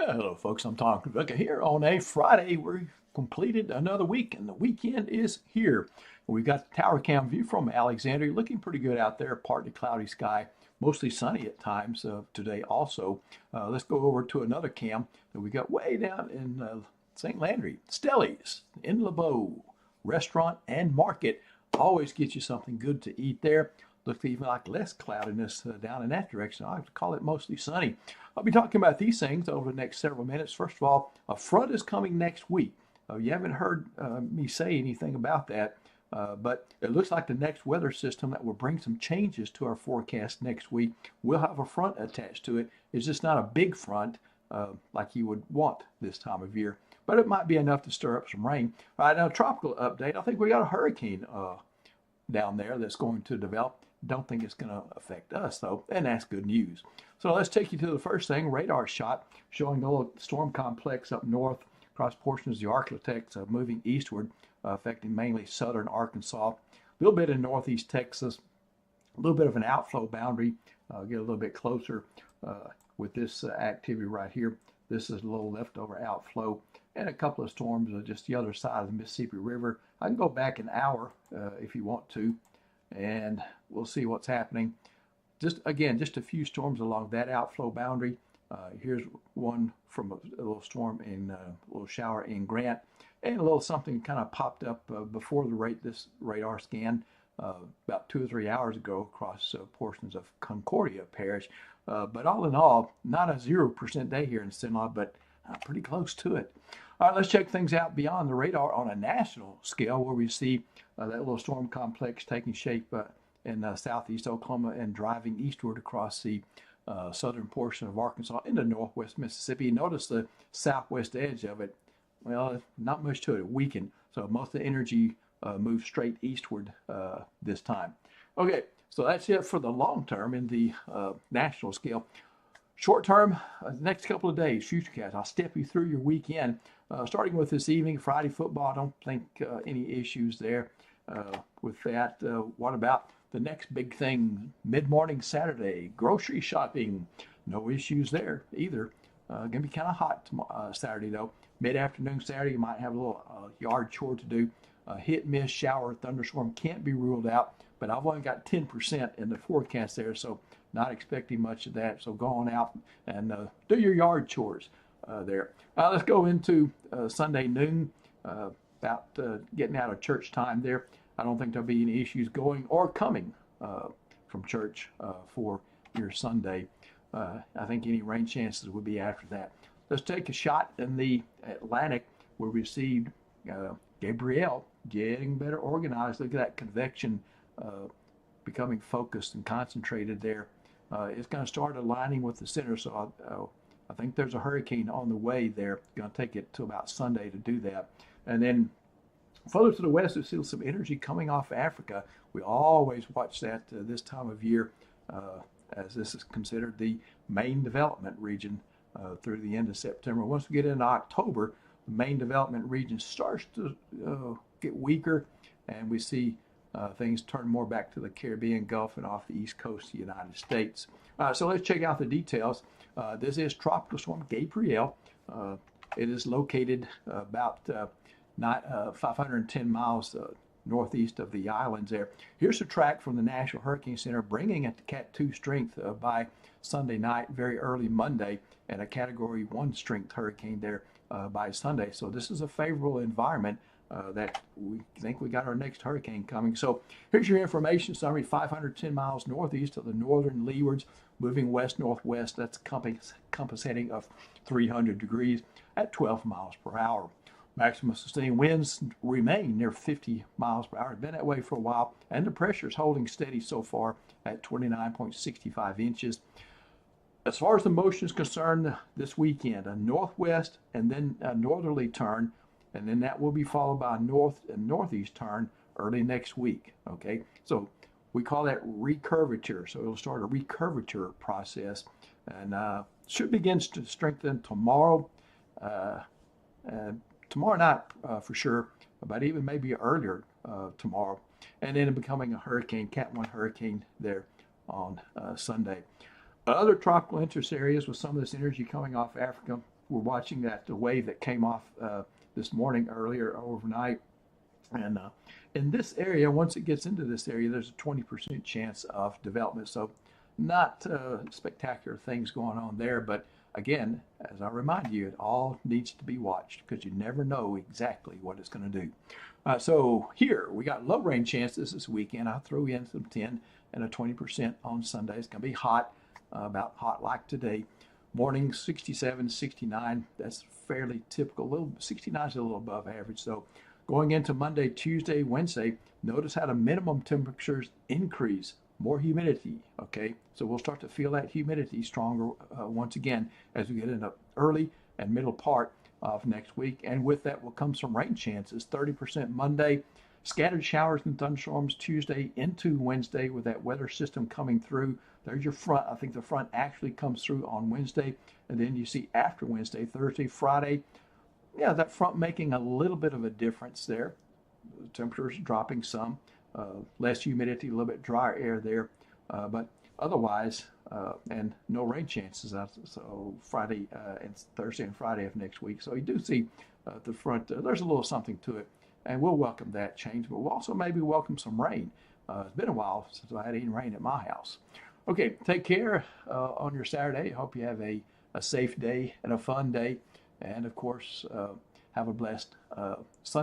Hello, folks. I'm Tom Kvika here on a Friday. We completed another week, and the weekend is here. We've got the tower cam view from Alexandria, looking pretty good out there. Partly cloudy sky, mostly sunny at times today. Also, let's go over to another cam that we got way down in St. Landry, Stellies in LeBeau, restaurant and market. Always get you something good to eat there. Looks even like less cloudiness down in that direction. I have to call it mostly sunny. I'll be talking about these things over the next several minutes. First of all, a front is coming next week. You haven't heard me say anything about that, but it looks like the next weather system that will bring some changes to our forecast next week will have a front attached to it. It's just not a big front like you would want this time of year, but it might be enough to stir up some rain. All right, now tropical update. I think we got a hurricane down there that's going to develop. Don't think it's going to affect us though, and that's good news. So let's take you to the first thing, radar shot showing the little storm complex up north across portions of the Arklatex moving eastward, affecting mainly southern Arkansas, a little bit in northeast Texas, a little bit of an outflow boundary, get a little bit closer with this activity right here. This is a little leftover outflow and a couple of storms just the other side of the Mississippi River. I can go back an hour if you want to, and we'll see what's happening. Just again, just a few storms along that outflow boundary. Here's one from a little storm in a little shower in Grant, and a little something kind of popped up before this radar scan about 2 or 3 hours ago across portions of Concordia Parish. But all in all, not a 0% day here in Cenla, but pretty close to it. All right, let's check things out beyond the radar on a national scale, where we see that little storm complex taking shape in southeast Oklahoma and driving eastward across the southern portion of Arkansas into northwest Mississippi. Notice the southwest edge of it. Well, not much to it. Weakened. So most of the energy moves straight eastward this time. Okay, so that's it for the long term in the national scale. Short term, next couple of days, Futurecast. I'll step you through your weekend, starting with this evening, Friday football. I don't think any issues there with that. What about the next big thing, mid-morning Saturday, grocery shopping? No issues there either. Going to be kind of hot Saturday, though. Mid-afternoon Saturday, you might have a little yard chore to do. Hit, miss, shower, thunderstorm can't be ruled out, but I've only got 10% in the forecast there, so not expecting much of that. So go on out and do your yard chores there. Let's go into Sunday noon, about getting out of church time there. I don't think there'll be any issues going or coming from church for your Sunday. I think any rain chances would be after that. Let's take a shot in the Atlantic. We received Gabrielle getting better organized. Look at that convection becoming focused and concentrated there. It's going to start aligning with the center, so I think there's a hurricane on the way there. It's going to take it to about Sunday to do that. And then further to the west, we see some energy coming off Africa. We always watch that this time of year, as this is considered the main development region through the end of September. Once we get into October, the main development region starts to get weaker, and we see things turn more back to the Caribbean Gulf and off the east coast of the United States. So let's check out the details. This is Tropical Storm Gabrielle. It is located about 510 miles northeast of the islands there. Here's a track from the National Hurricane Center bringing it to Cat 2 strength by Sunday night, very early Monday, and a Category 1 strength hurricane there by Sunday. So this is a favorable environment that we think we got our next hurricane coming. So here's your information summary. 510 miles northeast of the northern leewards, moving west-northwest. That's compass heading of 300 degrees at 12 miles per hour. Maximum sustained winds remain near 50 miles per hour. It's been that way for a while, and the pressure is holding steady so far at 29.65 inches. As far as the motion is concerned, this weekend, a northwest and then a northerly turn, and then that will be followed by a north and northeast turn early next week. Okay, so we call that recurvature. So it'll start a recurvature process, and should begin to strengthen tomorrow. Tomorrow night for sure, but even maybe earlier tomorrow, and then becoming a hurricane, Cat 1 hurricane there on Sunday. Other tropical interest areas with some of this energy coming off Africa we're watching that the wave that came off this morning earlier overnight. And in this area, once it gets into this area, there's a 20% chance of development. So not spectacular things going on there. But again, as I remind you, it all needs to be watched because you never know exactly what it's going to do. So here we got low rain chances this weekend. I'll throw in some 10 and a 20% on Sunday. It's going to be hot, about hot like today. Morning 67, 69. That's fairly typical. A little 69 is a little above average. So going into Monday, Tuesday, Wednesday, notice how the minimum temperatures increase. More humidity, okay? So we'll start to feel that humidity stronger once again as we get into early and middle part of next week. And with that will come some rain chances, 30% Monday, scattered showers and thunderstorms Tuesday into Wednesday with that weather system coming through. There's your front. I think the front actually comes through on Wednesday. And then you see after Wednesday, Thursday, Friday, yeah, that front making a little bit of a difference there. The temperatures dropping some, less humidity, a little bit drier air there, but otherwise, and no rain chances. So Friday and Thursday and Friday of next week. So you do see the front. There's a little something to it, and we'll welcome that change. But we'll also maybe welcome some rain. It's been a while since I had any rain at my house. Okay, take care on your Saturday. Hope you have a safe day and a fun day. And of course, have a blessed Sunday.